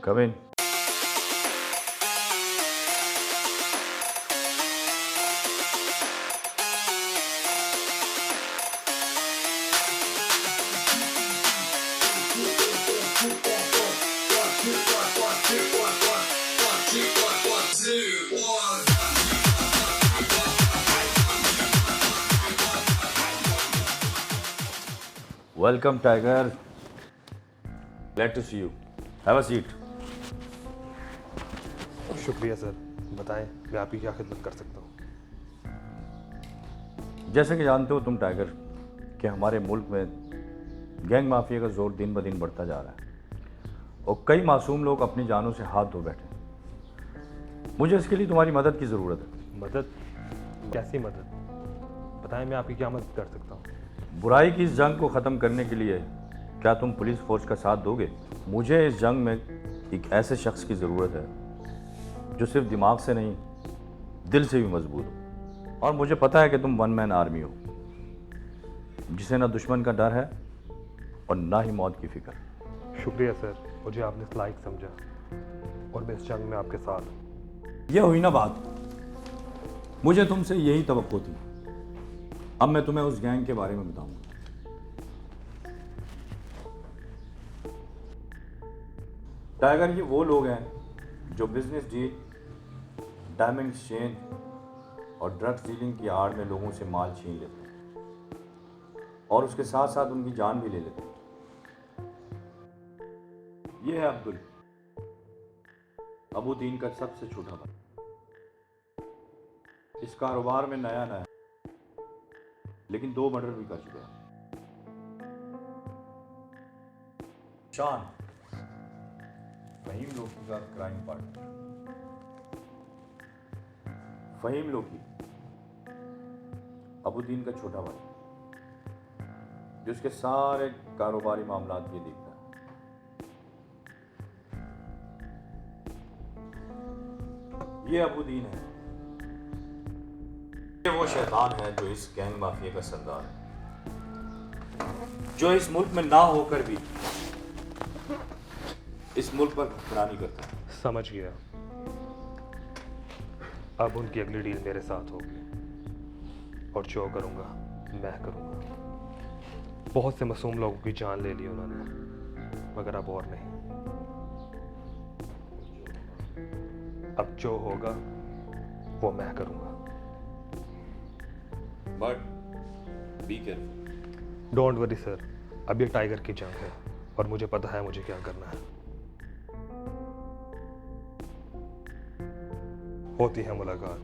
Come in. Welcome, Tiger. Glad to see you. Have a seat. शुक्रिया sir. बताएं मैं आपकी क्या खिदमत कर सकता हूँ। जैसे कि जानते हो तुम टाइगर कि हमारे मुल्क में गैंग माफिया का जोर दिन ब दिन बढ़ता जा रहा है और कई मासूम लोग अपनी जानों से हाथ धो बैठे। मुझे इसके लिए तुम्हारी मदद की ज़रूरत है। मदद? कैसी मदद? बताएं मैं आपकी क्या मदद कर सकता हूँ। बुराई की इस जंग को ख़त्म करने के लिए क्या तुम पुलिस फोर्स का साथ दोगे? मुझे इस जंग में एक ऐसे शख्स की ज़रूरत है जो सिर्फ दिमाग से नहीं दिल से भी मजबूत हो। और मुझे पता है कि तुम वन मैन आर्मी हो जिसे ना दुश्मन का डर है और ना ही मौत की फिक्र। शुक्रिया सर, मुझे आपने इस लायक समझा और मैं इस जंग में आपके साथ हूँ। यह हुई ना बात, मुझे तुमसे यही तवक्को थी। अब मैं तुम्हें उस गैंग के बारे में बताऊंगा। टाइगर, ये वो लोग हैं जो बिजनेस डील, डायमंड एक्सचेंज और ड्रग्स डीलिंग की आड़ में लोगों से माल छीन लेते हैं और उसके साथ साथ उनकी जान भी ले लेते हैं। ये है अब्दुल, अबूदीन का सबसे छोटा भाई। इस कारोबार में नया नया लेकिन 2 मर्डर भी कर चुका है। शान, फहीम लोकी का क्राइम पार्टनर। फहीम लोकी, अबूदीन का छोटा भाई जो उसके सारे कारोबारी मामलात ये देखता है। ये अबूदीन है, ये वो शैतान है जो इस गैंग माफिया का सरदार है, जो इस मुल्क में ना होकर भी इस मुल्क पर हुक्मरानी करता है। समझ गया। अब उनकी अगली डील मेरे साथ होगी और जो करूँगा मैं करूँगा। बहुत से मासूम लोगों की जान ले ली उन्होंने, मगर अब और नहीं। अब जो होगा वो मैं करूँगा। But be careful. Don't worry sir, अब ये टाइगर की जंग है और मुझे पता है मुझे क्या करना है। होती है मुलाकात।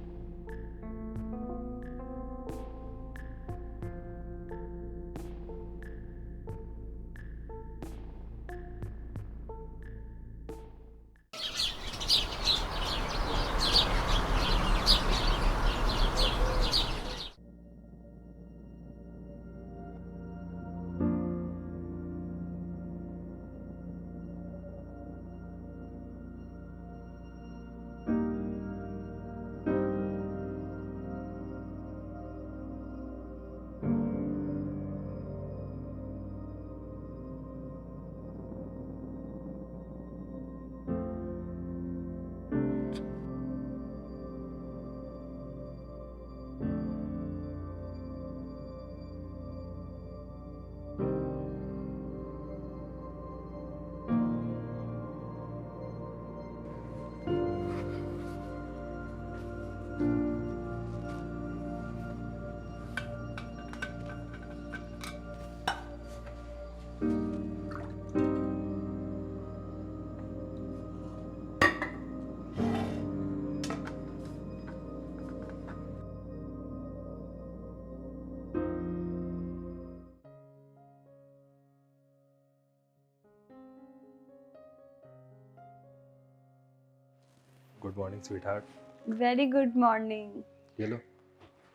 Good morning sweet heart. Very good morning. ये लो,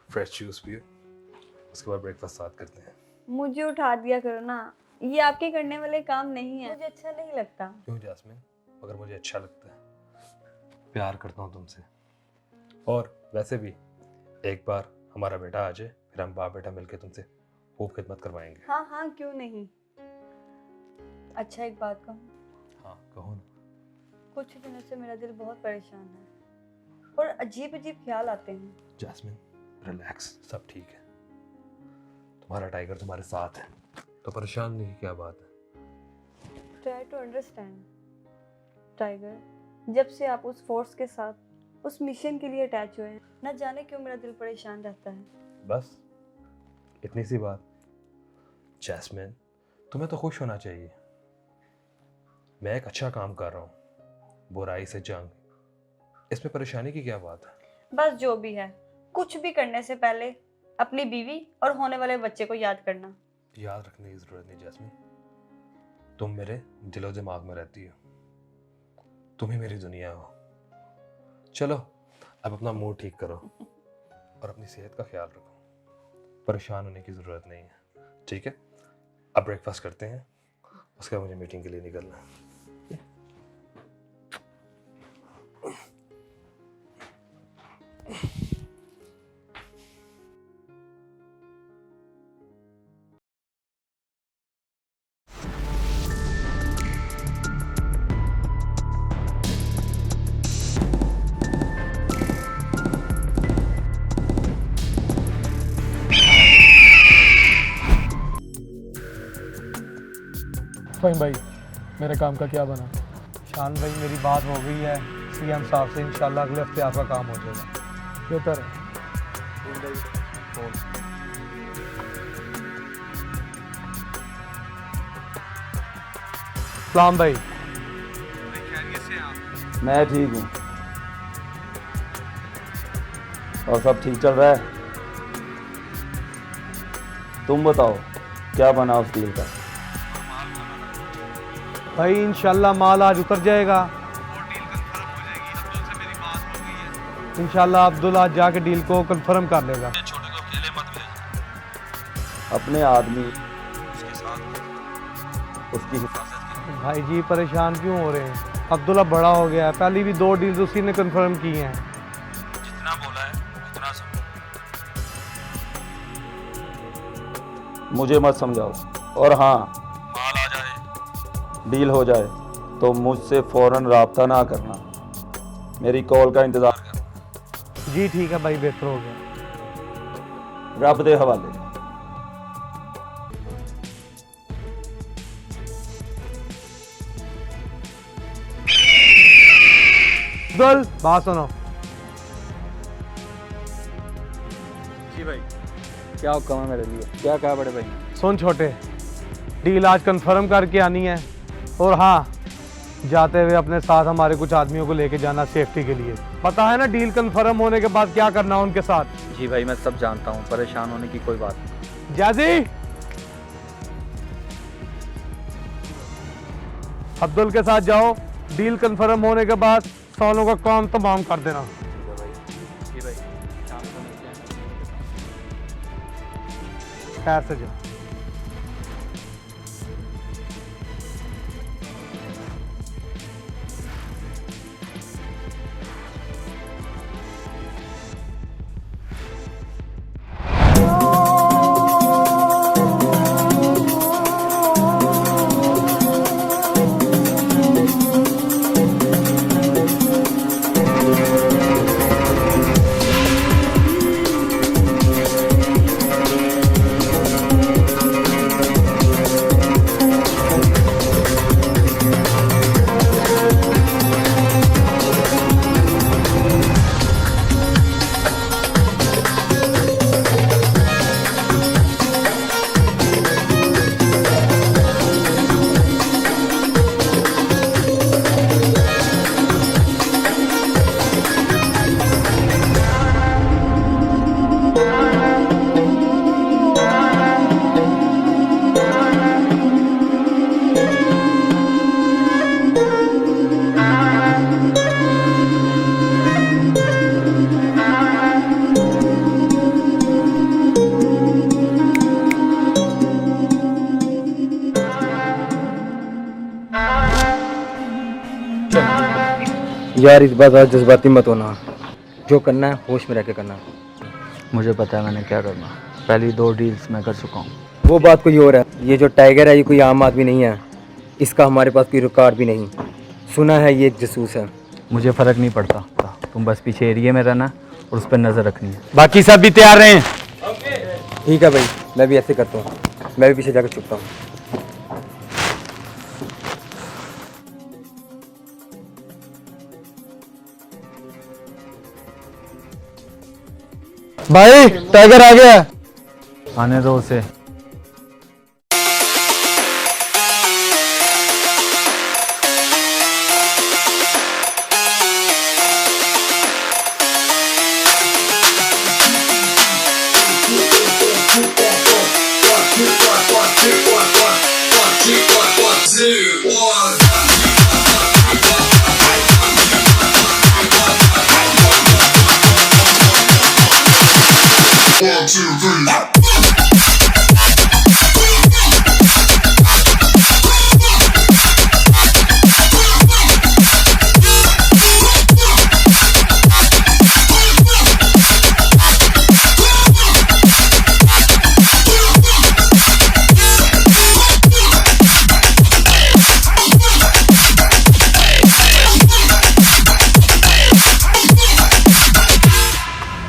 फ्रेश जूस पियो, उसके बाद ब्रेकफास्ट साथ करते हैं। मुझे उठा दिया करो ना, ये आपके करने वाले काम नहीं है, मुझे अच्छा नहीं लगता। क्यों जास्मिन? मगर मुझे अच्छा लगता है, प्यार करता हूँ तुमसे। और वैसे भी एक बार हमारा बेटा आ जाए, फिर हम बाप बेटा मिलकर तुमसे खूब खिदमत करवाएंगे। हाँ हाँ, क्यों नहीं। अच्छा एक बात कहूँ, हाँ कहो ना। कुछ दिनों से मेरा दिल बहुत परेशान है और अजीब अजीब ख्याल आते हैं। जैस्मिन रिलैक्स, सब ठीक है। तुम्हारा टाइगर तुम्हारे साथ है, तो परेशान नहीं, क्या बात है? ट्राई टू अंडरस्टैंड टाइगर, जब से आप उस फोर्स के साथ उस मिशन के लिए अटैच हुए हैं, न जाने क्यों मेरा दिल परेशान रहता है। बस इतनी सी बात। जैस्मिन तुम्हें तो खुश होना चाहिए। मैं एक अच्छा काम कर रहा हूँ, बुराई से जंग, इसमें परेशानी की क्या बात है? बस जो भी है, कुछ भी करने से पहले अपनी बीवी और होने वाले बच्चे को याद करना। याद रखने की जरूरत नहीं जैस्मिन, तुम मेरे दिलो दिमाग में रहती हो, तुम ही मेरी दुनिया हो। चलो अब अपना मूड ठीक करो और अपनी सेहत का ख्याल रखो, परेशान होने की ज़रूरत नहीं है, ठीक है? अब ब्रेकफास्ट करते हैं, उसके बाद मुझे मीटिंग के लिए निकलना है। फ़हीम भाई, मेरे काम का क्या बना? शान भाई, मेरी बात हो गई है सीएम साहब से, इंशाल्लाह अगले हफ्ते आपका काम हो जाएगा। बेहतर है। सलाम भाई। मैं ठीक हूँ। और सब ठीक चल रहा है? तुम बताओ क्या बना उस डील का? भाई इंशाल्लाह माल आज उतर जाएगा। इंशाल्लाह अब्दुल आज जाके डील को कंफर्म कर लेगा। अपने आदमी उसकी हिफाजत भाई जी परेशान क्यों हो रहे हैं? अब्दुल्ला बड़ा हो गया है, पहले भी 2 डील्स उसी ने कंफर्म की हैं। जितना बोला है उतना समझो। मुझे मत समझाओ। और हाँ, माल आ जाए, डील हो जाए तो मुझसे फ़ौरन राब्ता ना करना, मेरी कॉल का इंतज़ार करना। जी ठीक है भाई, बेहतर हो गया। रब दे हवाले। अब्दुल बात सुनो। जी भाई, क्या हुक्म है मेरे लिए? क्या कहा बड़े भाई? सुन छोटे, डील आज कंफर्म करके आनी है, और हाँ जाते हुए अपने साथ हमारे कुछ आदमियों को लेके जाना सेफ्टी के लिए। पता है ना डील कंफर्म होने के बाद क्या करना है उनके साथ? जी भाई, मैं सब जानता हूँ, परेशान होने की कोई बात नहीं। जाजी, अब्दुल के साथ जाओ, डील कंफर्म होने के बाद सालों का काम तमाम कर देना। जी भाई, शाम को मिलते हैं। खैर से जाओ। यार इस बार ज़्यादा जज्बाती मत होना, जो करना है होश में रह के करना। मुझे पता है मैंने क्या करना। पहली 2 डील्स मैं कर चुका हूँ। वो बात कोई और है, ये जो टाइगर है ये कोई आम आदमी नहीं है, इसका हमारे पास कोई रिकॉर्ड भी नहीं। सुना है ये एक जासूस है। मुझे फ़र्क नहीं पड़ता, तुम बस पीछे एरिया में रहना और उस पर नज़र रखनी है। बाकी सब भी तैयार रहें। ठीक है भाई, मैं भी ऐसे करता हूँ, मैं भी पीछे जाकर छुपता हूँ। भाई टाइगर आ गया। आने दो उसे।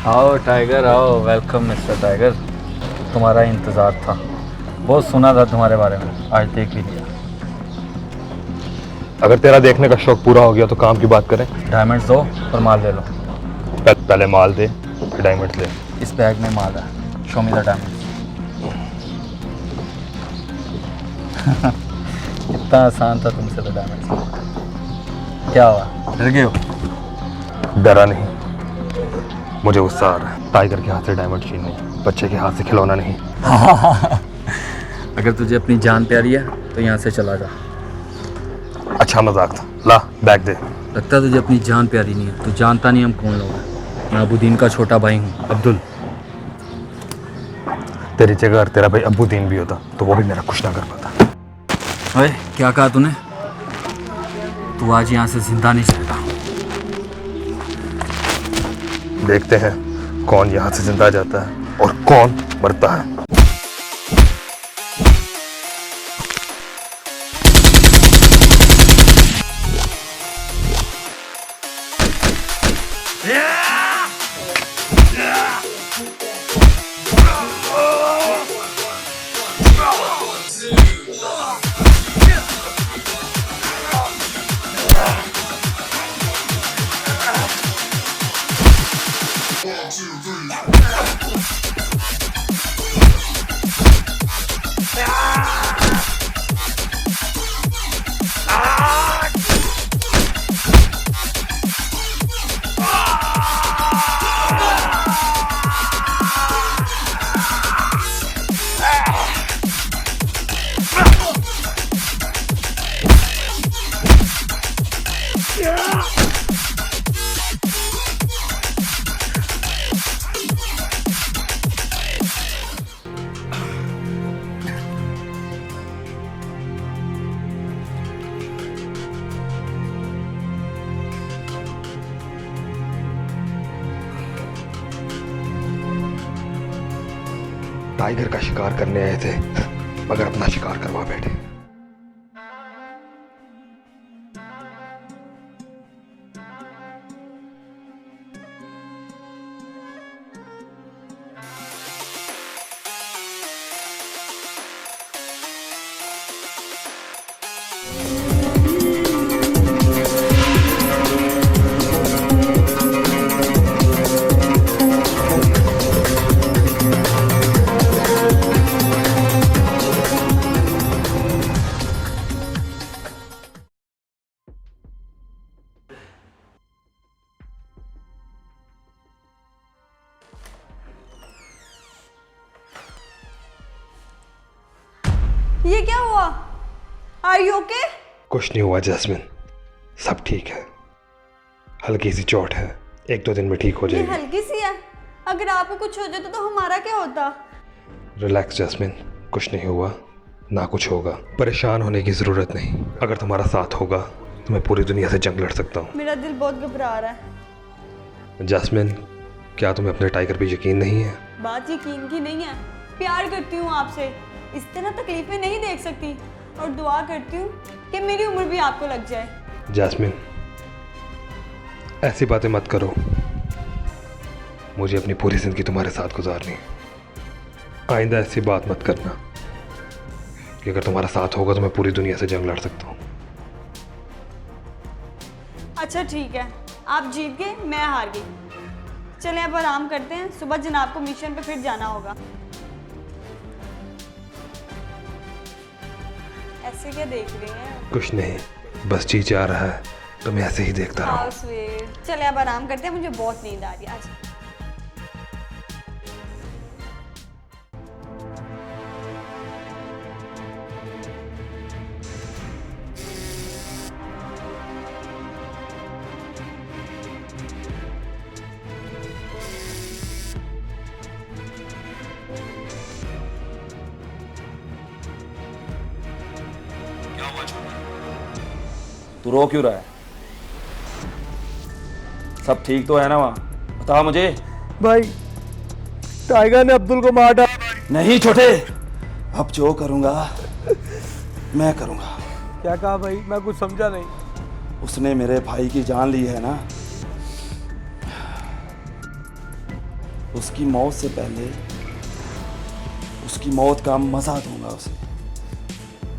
आओ टाइगर आओ, वेलकम मिस्टर टाइगर। तुम्हारा इंतज़ार था, बहुत सुना था तुम्हारे बारे में, आज देख ही लिया। अगर तेरा देखने का शौक पूरा हो गया तो काम की बात करें। डायमंड्स दो और माल ले लो। पहले माल दे फिर डायमंड्स ले। इस बैग में माल है, शो मी द डायमंड्स। इतना आसान था तुमसे तो डायमंड्स। क्या हुआ, डर गए हो? डरा नहीं, मुझे गुस्सा आ रहा है। टाइगर के हाथ से डायमंड छीनने, बच्चे के हाथ से खिलौना नहीं। अगर तुझे अपनी जान प्यारी है तो यहाँ से चला जा। अच्छा मजाक था, ला बैग दे। लगता है तुझे अपनी जान प्यारी नहीं है, तू जानता नहीं हम कौन लोग हैं। मैं अबूदीन का छोटा भाई हूँ, अब्दुल। तेरी जगह अगर तेरा भाई अबूदीन भी होता तो वो भी मेरा कुछ ना कर पाता। ओए क्या कहा तूने? तू आज यहाँ से जिंदा नहीं जाएगा। देखते हैं कौन यहाँ से जिंदा जाता है और कौन मरता है। टाइगर का शिकार करने आए थे मगर अपना शिकार करवा बैठे। ये क्या हुआ? Are you okay? कुछ नहीं हुआ जैस्मिन, सब ठीक है। हल्की सी चोट है, 1-2 दिन में ठीक हो ये जाएगी। हल्की सी है, अगर आपको कुछ हो जाता तो हमारा क्या होता? रिलैक्स जैस्मिन, कुछ नहीं हुआ ना कुछ होगा। परेशान होने की ज़रूरत नहीं, अगर तुम्हारा साथ होगा तो मैं पूरी दुनिया से जंग लड़ सकता हूँ। मेरा दिल बहुत घबरा रहा है। जैस्मिन, क्या तुम्हें अपने टाइगर पे यकीन नहीं है? बात यकीन की नहीं है, प्यार करती हूँ आपसे, इस तरह तकलीफें नहीं देख सकती और दुआ करती हूँ कि मेरी उम्र भी आपको लग जाए। जैस्मिन, ऐसी बातें मत करो। मुझे अपनी पूरी जिंदगी तुम्हारे साथ गुजारनी है। आइंदा ऐसी बात मत करना कि अगर तुम्हारा साथ होगा तो मैं पूरी दुनिया से जंग लड़ सकता हूँ। अच्छा ठीक है, आप जीत गए, मैं हार गई। चलें अब आराम करते हैं, सुबह जनाब को मिशन पे फिर जाना होगा। ऐसे क्या देख रहे हैं? कुछ नहीं, बस जी जा रहा है तो मैं ऐसे ही देखता रहा। How sweet. चलें अब आराम करते हैं, मुझे बहुत नींद आ रही है आज। तू रो क्यों रहा है? सब ठीक तो है ना वहाँ? बता मुझे। भाई टाइगर ने अब्दुल को मार डाला। नहीं छोटे, अब जो करूँगा मैं करूँगा। क्या कहा भाई? मैं कुछ समझा नहीं। उसने मेरे भाई की जान ली है ना, उसकी मौत से पहले उसकी मौत का मजा दूंगा उसे।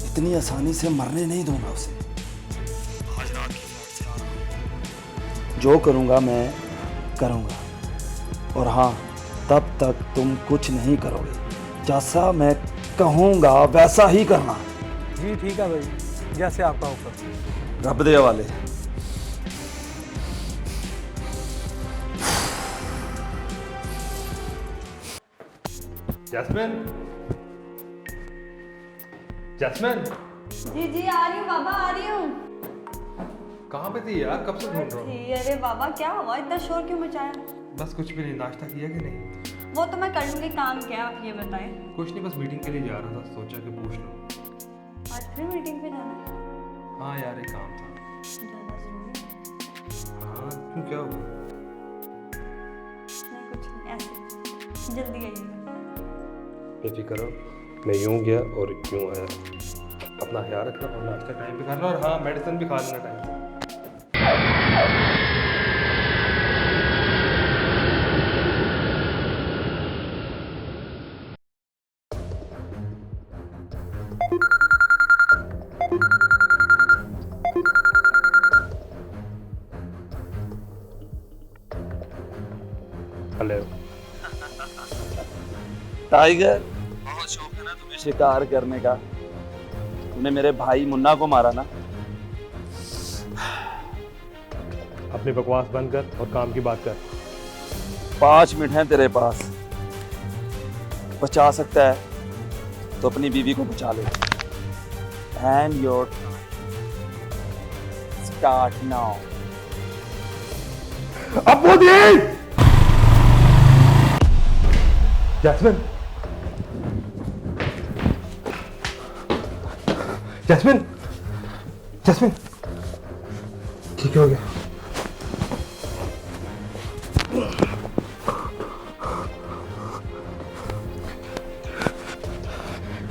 इतनी आसानी से मरने नहीं दूंगा उसे। आज रात की मौत से आ रहा हूं। जो करूंगा मैं करूंगा, और हाँ, तब तक तुम कुछ नहीं करोगे। जैसा मैं कहूंगा वैसा ही करना। जी ठीक है भाई, जैसे आपका हुक्म। रब दे वाले। जैस्मिन, जैस्मिन, जी जी आ रही हूँ बाबा, आ रही हूँ। कहाँ पे थी यार? कब से ढूंढ रहा हूँ। जी अरे बाबा क्या हुआ, इतना शोर क्यों मचाया? बस कुछ भी नहीं। नाश्ता किया कि नहीं? वो तो मैं कर लूँगी, काम क्या है आप ये बताएं। कुछ नहीं, बस मीटिंग के लिए जा रहा था, सोचा कि पूछ लूँ। आज फिर मीटिंग पे जाना है? हाँ यार, एक काम था। ज़्यादा ज़रूरी है? हाँ क्यों, क्या हुआ? नहीं कुछ नहीं, ऐसे जल्दी आइएगा। बेफिक्र हो, मैं यूँ गया और यूँ आया। अपना ख्याल रखना और नाश्ता टाइम पे करना, और हाँ मेडिसिन भी खा लेना टाइम से। हेलो टाइगर, बहुत शौक है ना तुम्हें शिकार करने का? तूने मेरे भाई मुन्ना को मारा ना? अपनी बकवास बंद कर और काम की बात कर। 5 मिनट हैं तेरे पास। बचा सकता है तो अपनी बीवी को बचा ले। And your start now. अब वो दे। जैस्मिन, जैस्मिन, जैस्मिन, ठीक हो गया?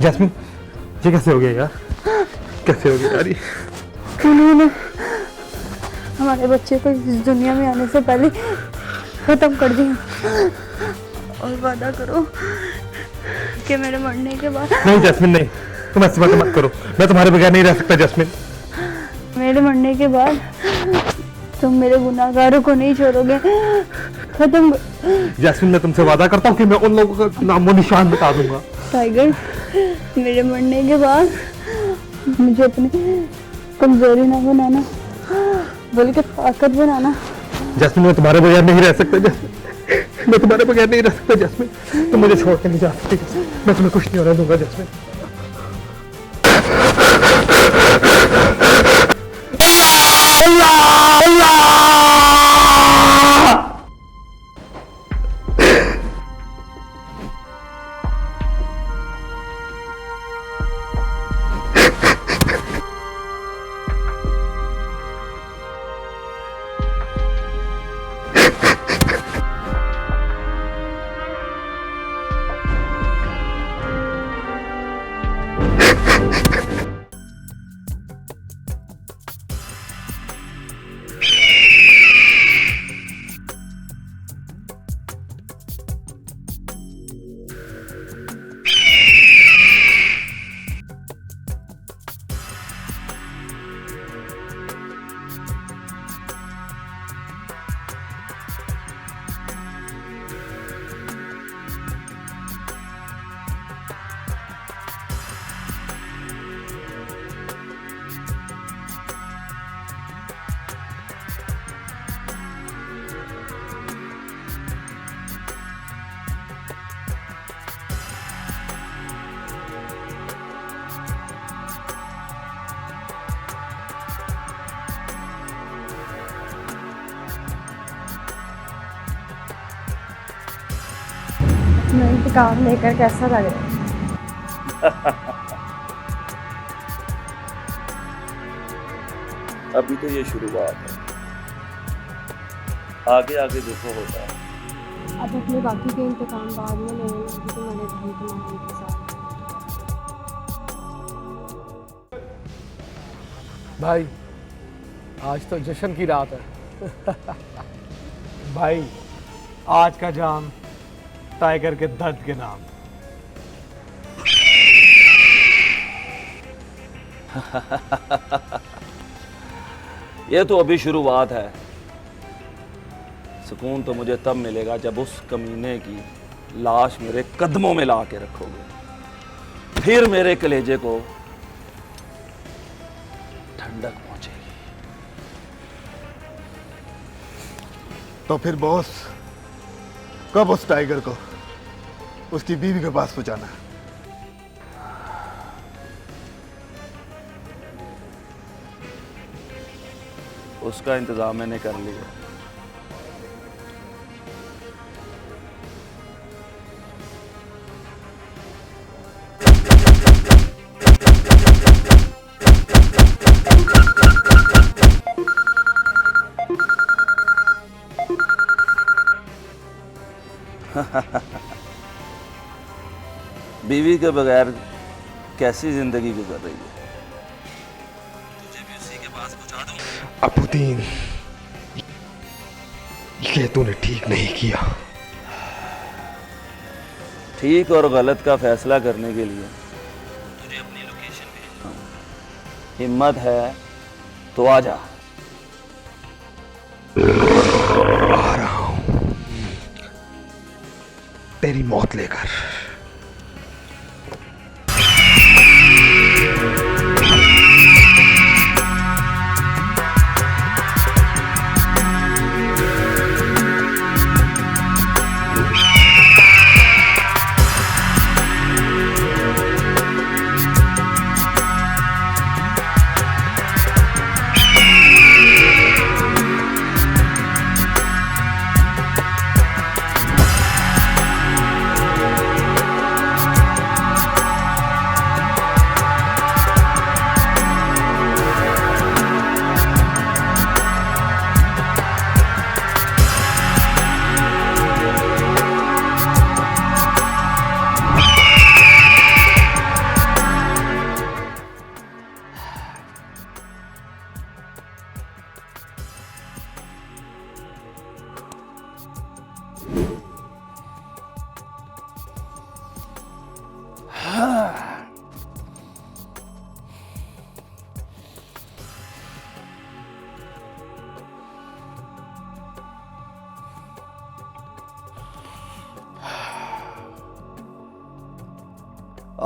जैस्मिन, ये कैसे हो गया यार? कैसे हो गया यार? उन्होंने हमारे बच्चे को इस दुनिया में आने से पहले खत्म कर दिया, और वादा करो कि मेरे मरने के बाद। नहीं जैस्मिन, नहीं, तुम ऐसी बातें मत करो। मैं तुम्हारे बगैर नहीं रह सकता जैस्मिन। मेरे मरने के बाद तुम मेरे गुनाहगारों को नहीं छोड़ोगे, खत्म। जैस्मिन, मैं तुमसे वादा करता हूँ कि मैं उन लोगों का नामो निशान बता दूंगा। टाइगर, मेरे मरने के बाद मुझे अपनी कमजोरी ना बनाना, बल्कि ताकत बनाना। जैस्मिन, मैं तुम्हारे बगैर नहीं रह सकता। जैस्मिन, मैं तुम्हारे बगैर नहीं रह सकता। जैस्मिन, तुम मुझे छोड़ के नहीं जा सकती। मैं तुम्हें कुछ नहीं होने दूंगा जैस्मिन। मैं इंतकाम लेकर कैसा लग रहा है? अभी तो ये शुरुआत है, आगे आगे देखो होता है। अब अपने बाकी के इंतकाम बाद में लेने लगी तो मेरे भाई तुम्हारे इंतजार भाई आज तो जश्न की रात है। भाई आज का जाम टाइगर के दर्द के नाम। ये तो अभी शुरुआत है। सुकून तो मुझे तब मिलेगा जब उस कमीने की लाश मेरे कदमों में ला के रखोगे, फिर मेरे कलेजे को ठंडक पहुंचेगी। तो फिर बॉस कब उस टाइगर को उसकी बीवी के पास पहुंचाना है? उसका इंतजाम मैंने कर लिया। बीवी के बगैर कैसी जिंदगी गुजर रही है? तुझे भी उसी के पास पहुंचा दूं। अबुद्दीन, ये तूने ठीक नहीं किया। ठीक और गलत का फैसला करने के लिए तुझे अपनी लोकेशन भेजना हूं। हिम्मत है तो आ जा। आ रहा हूं तेरी मौत लेकर।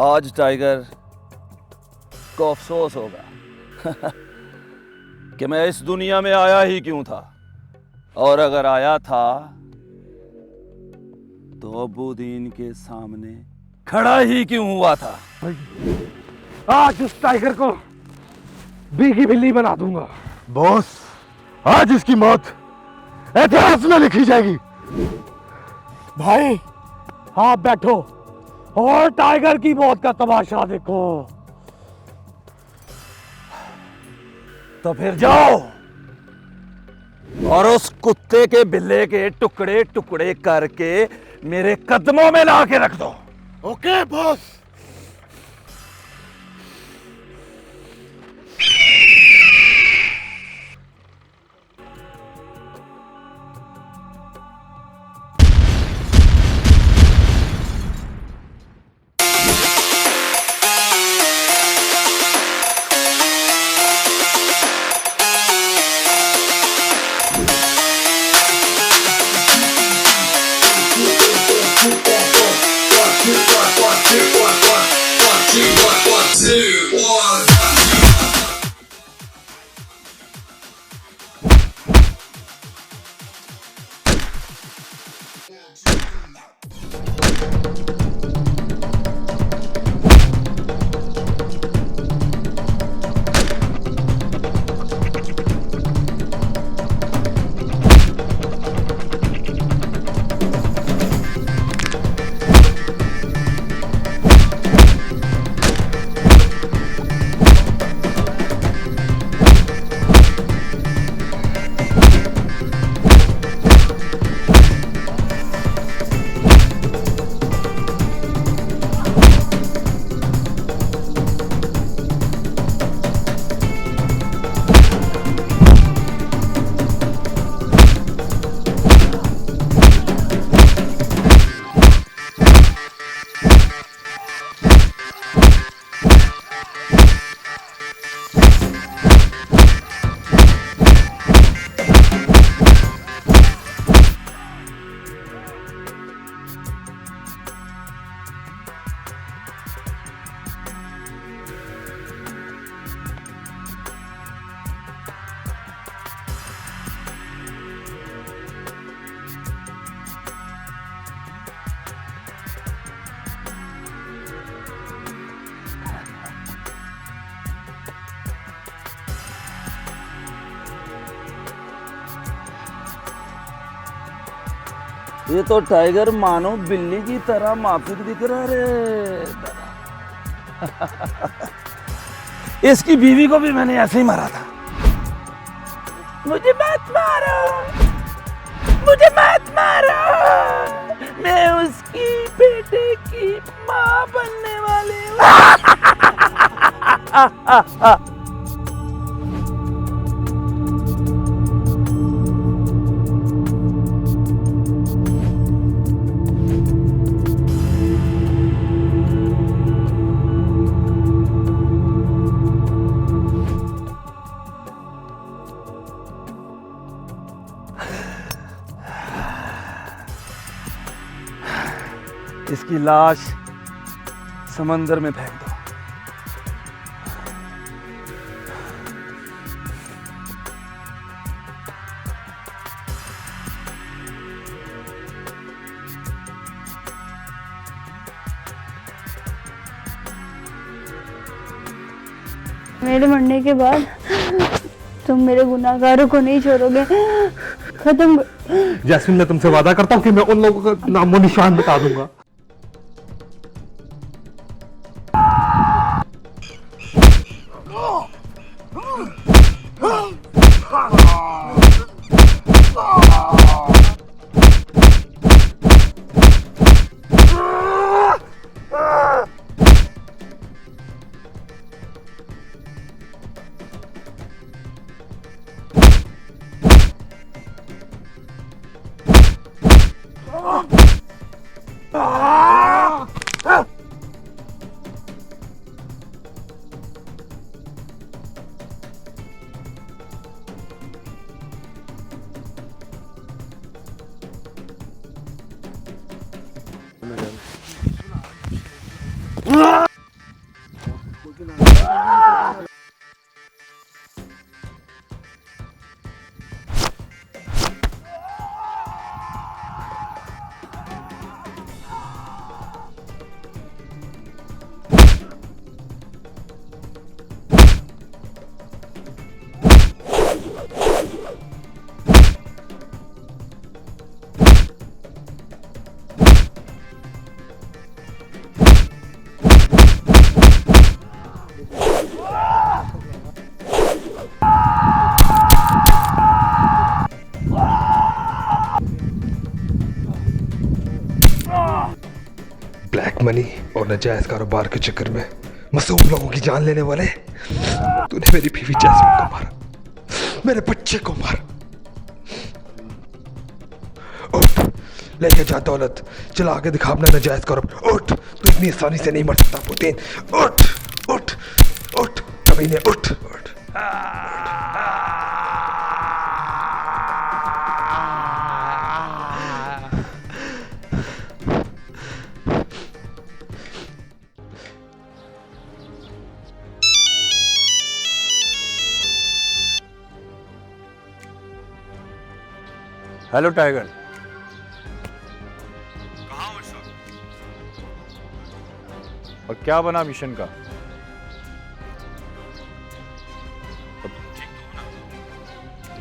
आज टाइगर को अफसोस होगा कि मैं इस दुनिया में आया ही क्यों था, और अगर आया था तो अबुद्दीन के सामने खड़ा ही क्यों हुआ था। आज उस टाइगर को बीगी बिल्ली बना दूंगा। बॉस, आज इसकी मौत इतिहास में लिखी जाएगी। भाई आप बैठो और टाइगर की मौत का तमाशा देखो। तो फिर जाओ और उस कुत्ते के बिल्ले के टुकड़े टुकड़े करके मेरे कदमों में ला के रख दो। Okay boss. ये तो टाइगर मानो बिल्ली की तरह माफिक दिख रहा रे। इसकी बीवी को भी मैंने ऐसे ही मारा था। मुझे मत मारो, मुझे मत मारो, मैं उसकी बेटे की माँ बनने वाली हूँ। इसकी लाश समंदर में फेंक दो। मेरे मरने के बाद तुम मेरे गुनाहगारों को नहीं छोड़ोगे, खत्म। जैस्मिन, मैं तुमसे वादा करता हूँ कि मैं उन लोगों का नामो निशान बता दूंगा। ब्लैक मनी और नाजायज कारोबार के चक्कर में मासूम लोगों की जान लेने वाले, तूने मेरी बीवी जैस्मिन को मारा, मेरे बच्चे को मारा। उठ, लेके जा दौलत, चला आगे दिखा अपना नाजायज कारोबार। उठ, तू इतनी आसानी से नहीं मर सकता पुतीन। उठ उठ उठ, कमीने उठ उठ। Hello tiger. कहाँ हो सर? और क्या बना मिशन का?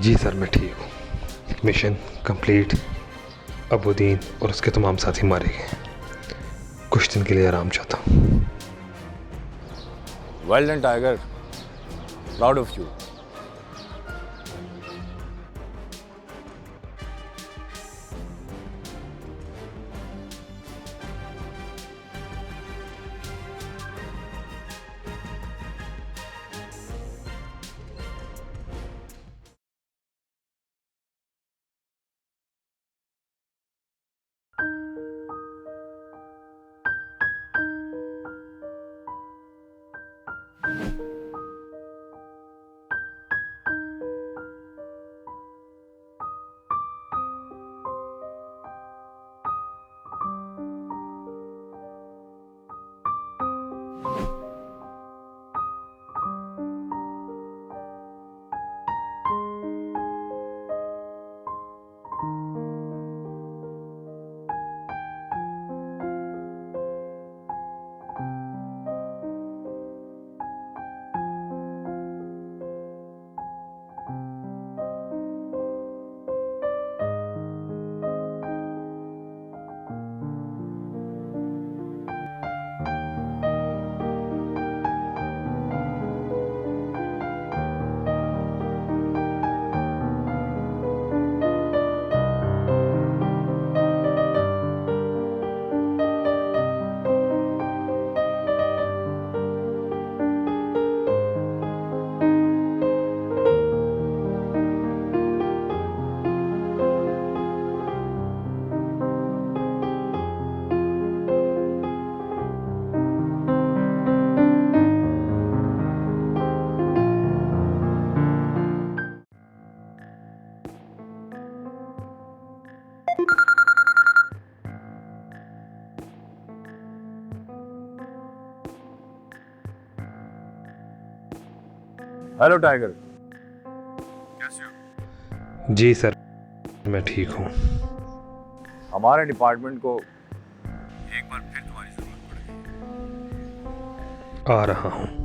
जी सर, मैं ठीक हूँ। Mission complete. अबुद्दीन और उसके तमाम साथी मारे गए। कुछ दिन के लिए आराम चाहता हूँ। Well done tiger, proud of you. Hello tiger. जी सर, मैं ठीक हूँ। हमारे डिपार्टमेंट को एक बार फिर तुम्हारी जरूरत पड़ेगी। आ रहा हूँ।